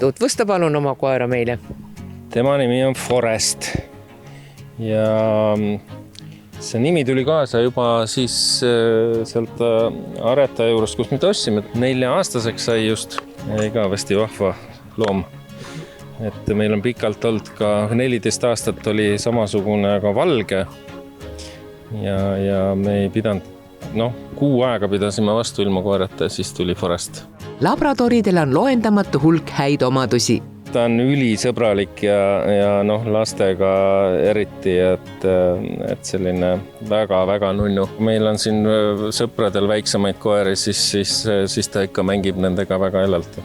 Tutvusta palun oma koera meile. Tema nimi on Forest ja see nimi tuli kaasa juba siis sealt aretaja juurest, kus me tostsime. 4-aastaseks sai just igavesti vahva loom. Et meil on pikalt olnud ka 14 aastat oli samasugune, aga valge. Ja me ei pidanud, 6 aega pidasime vastu ilma koerata ja siis tuli Forest. Labradoridel on loendamatu hulk häid omadusi. Ta on ülisõbralik ja lastega eriti, et selline väga-väga nunnu. Meil on siin sõpradel väiksemaid koeri, siis ta ikka mängib nendega väga elalt.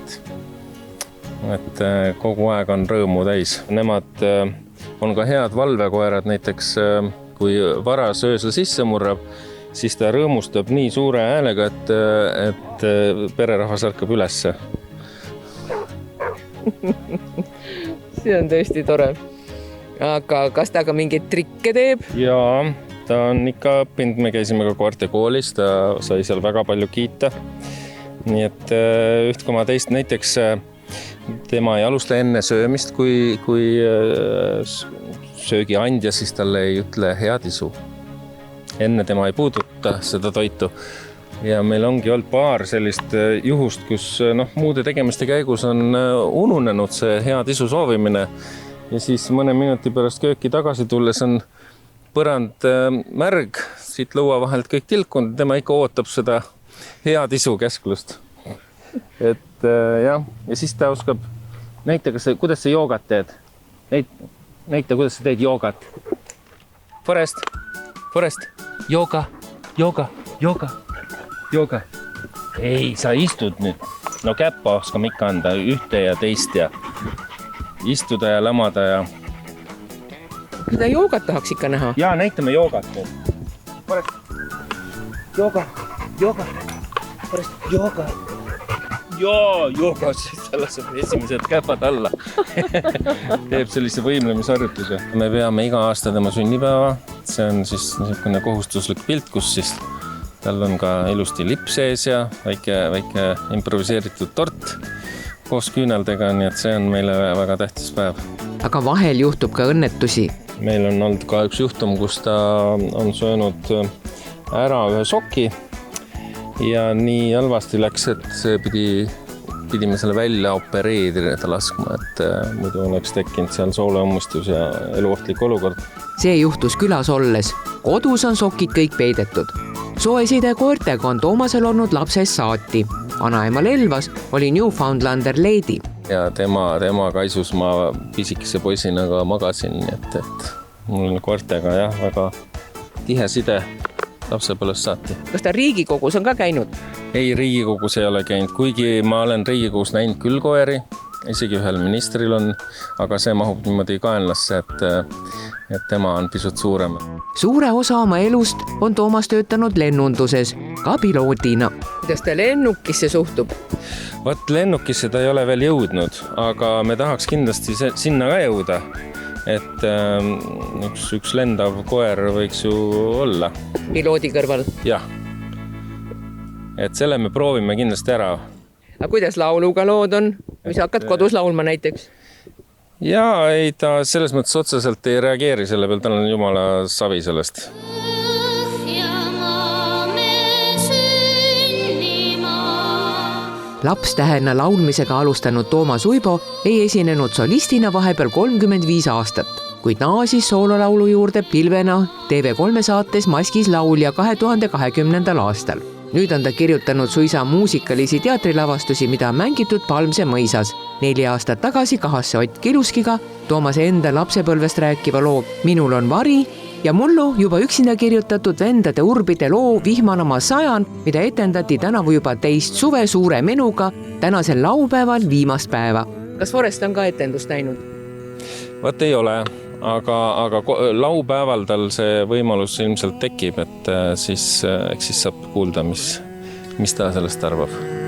Et kogu aeg on rõõmu täis. Nemad on ka head valvekoerad, näiteks kui varas öösel sisse murrab, siis ta rõõmustab nii suure häälega, et pererahvas ärkab ülesse. See on tõesti tore. Aga kas ta ka mingeid trikke teeb? Jaa, ta on ikka õppinud. Me käisime ka koerte koolis, ta sai seal väga palju kiita. Nii et üht koma teist näiteks tema ei alusta enne söömist, kui söögi andja, siis talle ei ütle head isu. Enne tema ei puuduta seda toitu. Ja meil ongi olnud paar sellist juhust, kus muude tegemiste käigus on ununenud see head isu soovimine. Ja siis mõne minuti pärast kööki tagasi tulles on põrand märg, siit lõua vahelt kõik tilkunud, tema ikka ootab seda head isu kesklust. Et jah, ja siis ta oskab näita, kuidas sa joogat teed. Näita, kuidas sa teed joogat. Forest, jooga. Ei, sa istud nüüd. Käppa oskame ikka anda ühte ja teist ja istuda ja lamada ja... Seda joogat tahaks ikka näha. Jaa, näitame joogat nüüd. Forest, jooga. Forest, jooga. Jooga, siis ta laseb esimesed käpad alla. Teeb sellise võimlemisharjutuse. Me peame iga aasta tema sünnipäeva. See on siis niisugune kohustuslik pilt, kus siis tal on ka ilusti lipp sees ja väike improviseeritud tort koos küüneldega, nii et see on meile väga tähtis päev. Aga vahel juhtub ka õnnetusi. Meil on olnud ka üks juhtum, kus ta on söönud ära ühe soki ja nii halvasti läks, et see pidime selle välja opereerida laskma, et muidu oleks tekkinud seal sooleummustus ja eluohtlik olukord. See juhtus külas olles. Kodus on sokid kõik peidetud. Sooeside koertega on Toomasel olnud lapsest saati. Vanaemal Elvas oli Newfoundlander Lady. Ja tema kaisus ma pisikese poisina ka magasin, et mul on koertega väga tihe side lapsepõlvest saati. Kas ta Riigikogus on ka käinud? Ei, Riigikogus ei ole käinud, kuigi ma olen Riigikogus näinud küll koeri, isegi ühel ministril on, aga see mahub niimoodi kaenlasse, et tema on pisut suurem. Suure osa oma elust on Toomas töötanud lennunduses, ka piloodina. Kuidas ta lennukisse suhtub? Lennukisse ta ei ole veel jõudnud, aga me tahaks kindlasti sinna ka jõuda. Et üks lendav koer võiks ju olla. Piloodi kõrval? Jah. Et selle me proovime kindlasti ära. Aga kuidas lauluga lood on? Mis hakkad kodus laulma näiteks? Jaa, ei, ta selles mõttes otseselt ei reageeri selle peal, tal on jumala savi sellest. Lapstähena laulmisega alustanud Toomas Uibo ei esinenud solistina vahepeal 35 aastat, kuid naasis soololaulu juurde pilvena TV3 saates Maskis laulja 2020. aastal. Nüüd on ta kirjutanud suisa muusikalisi teatrilavastusi, mida on mängitud Palmse mõisas. 4 aastat tagasi kahasse Ott Kiluskiga Toomase enda lapsepõlvest rääkiva loo Minul on vari ja mullu juba üksinda kirjutatud vendade urbide loo Vihman oma sajan, mida etendati tänavu juba teist suve suure menuga tänasel laupäeval viimast päeva. Kas Forest on ka etendust näinud? Võt ei ole, aga laupäeval tal see võimalus ilmselt tekib, et siis saab kuulda, mis ta sellest arvab.